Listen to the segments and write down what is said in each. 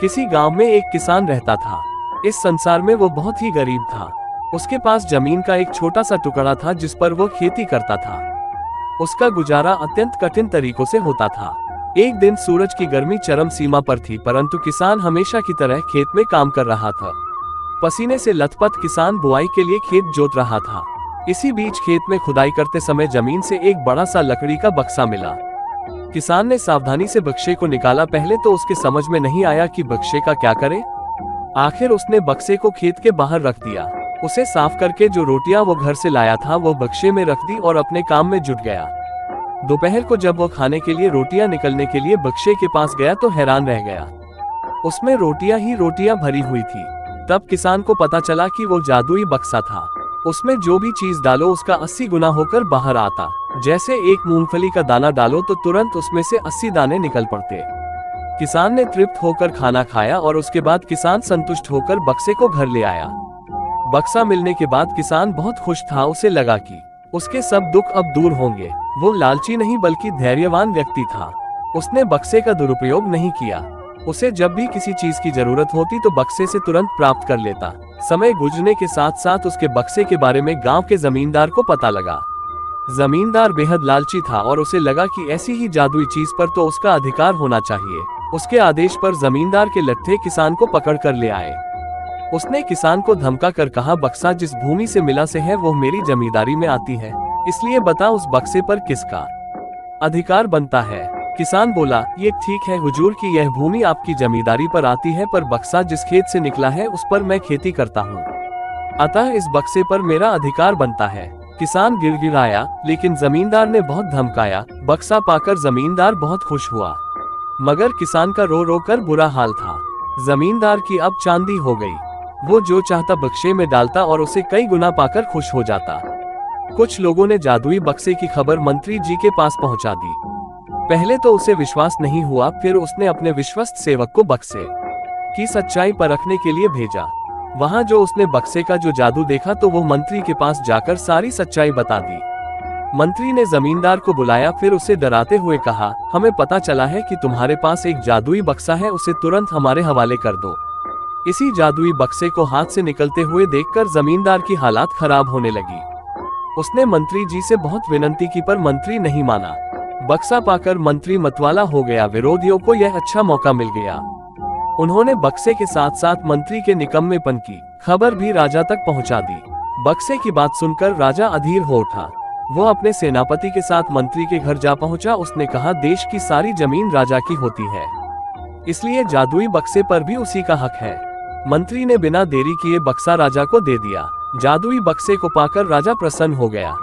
किसी गांव में एक किसान रहता था। इस संसार में वो बहुत ही गरीब था। उसके पास जमीन का एक छोटा सा टुकड़ा था जिस पर वो खेती करता था। उसका गुजारा अत्यंत कठिन तरीकों से होता था। एक दिन सूरज की गर्मी चरम सीमा पर थी, परंतु किसान हमेशा की तरह खेत में काम कर रहा था। पसीने से लथपथ किसान बुआई के लिए खेत जोत रहा था। इसी बीच खेत में खुदाई करते समय जमीन से एक बड़ा सा लकड़ी का बक्सा मिला। किसान ने सावधानी से बक्से को निकाला। पहले तो उसके समझ में नहीं आया कि बक्से का क्या करे। आखिर उसने बक्से को खेत के बाहर रख दिया। उसे साफ करके जो रोटियां वो घर से लाया था वो बक्से में रख दी और अपने काम में जुट गया। दोपहर को जब वो खाने के लिए रोटियां निकलने के लिए बक्से के पास गया तो हैरान रह गया। उसमें रोटियां ही रोटियां भरी हुई थी। तब किसान को पता चला कि वो जादुई बक्सा था। उसमें जो भी चीज डालो उसका 80 गुना होकर बाहर आता। जैसे एक मूंगफली का दाना डालो तो तुरंत उसमें से 80 दाने निकल पड़ते। किसान ने तृप्त होकर खाना खाया और उसके बाद किसान संतुष्ट होकर बक्से को घर ले आया। बक्सा मिलने के बाद किसान बहुत खुश था। उसे लगा कि उसके सब दुख अब दूर होंगे। वो लालची नहीं बल्कि धैर्यवान व्यक्ति था। उसने बक्से का दुरुपयोग नहीं किया। उसे जब भी किसी चीज की जरूरत होती तो बक्से से तुरंत प्राप्त कर लेता। समय गुजरने के साथ साथ उसके बक्से के बारे में गांव के जमींदार को पता लगा। जमींदार बेहद लालची था और उसे लगा कि ऐसी ही जादुई चीज पर तो उसका अधिकार होना चाहिए। उसके आदेश पर जमींदार के लट्ठे किसान को पकड़ कर ले आए। उसने किसान को धमका कर कहा, बक्सा जिस भूमि से मिला से है वो मेरी जमींदारी में आती है, इसलिए बता उस बक्से पर किसका अधिकार बनता है। किसान बोला, ये ठीक है हुजूर कि यह भूमि आपकी जमींदारी पर आती है, पर बक्सा जिस खेत से निकला है उस पर मैं खेती करता हूँ, अतः इस बक्से पर मेरा अधिकार बनता है। किसान गिड़गिड़ाया, लेकिन जमींदार ने बहुत धमकाया। बक्सा पाकर जमींदार बहुत खुश हुआ, मगर किसान का रो रो कर बुरा हाल था। जमींदार की अब चांदी हो गई। वो जो चाहता बक्से में डालता और उसे कई गुना पाकर खुश हो जाता। कुछ लोगों ने जादुई बक्से की खबर मंत्री जी के पास पहुंचा दी। पहले तो उसे विश्वास नहीं हुआ, फिर उसने अपने विश्वस्त सेवक को बक्से की सच्चाई परखने के लिए भेजा। वहां जो उसने बक्से का जो जादू देखा तो वो मंत्री के पास जाकर सारी सच्चाई बता दी। मंत्री ने जमींदार को बुलाया, फिर उसे डराते हुए कहा, हमें पता चला है कि तुम्हारे पास एक जादुई बक्सा है, उसे तुरंत हमारे हवाले कर दो। इसी जादुई बक्से को हाथ से निकलते हुए देखकर जमींदार की हालात खराब होने लगी। उसने मंत्री जी से बहुत विनती की, पर मंत्री नहीं माना। बक्सा पाकर मंत्री मतवाला हो गया। विरोधियों को यह अच्छा मौका मिल गया। उन्होंने बक्से के साथ साथ मंत्री के निकम्मेपन की खबर भी राजा तक पहुंचा दी। बक्से की बात सुनकर राजा अधीर हो उठा। वो अपने सेनापति के साथ मंत्री के घर जा पहुंचा। उसने कहा, देश की सारी जमीन राजा की होती है, इसलिए जादुई बक्से पर भी उसी का हक है। मंत्री ने बिना देरी किए बक्सा राजा को दे दिया। जादुई बक्से को पाकर राजा प्रसन्न हो गया।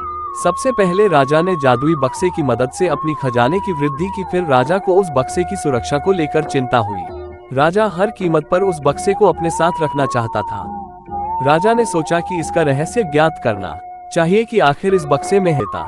सबसे पहले राजा ने जादुई बक्से की मदद से अपनी खजाने की वृद्धि की। फिर राजा को उस बक्से की सुरक्षा को लेकर चिंता हुई। राजा हर कीमत पर उस बक्से को अपने साथ रखना चाहता था। राजा ने सोचा कि इसका रहस्य ज्ञात करना चाहिए कि आखिर इस बक्से में है था।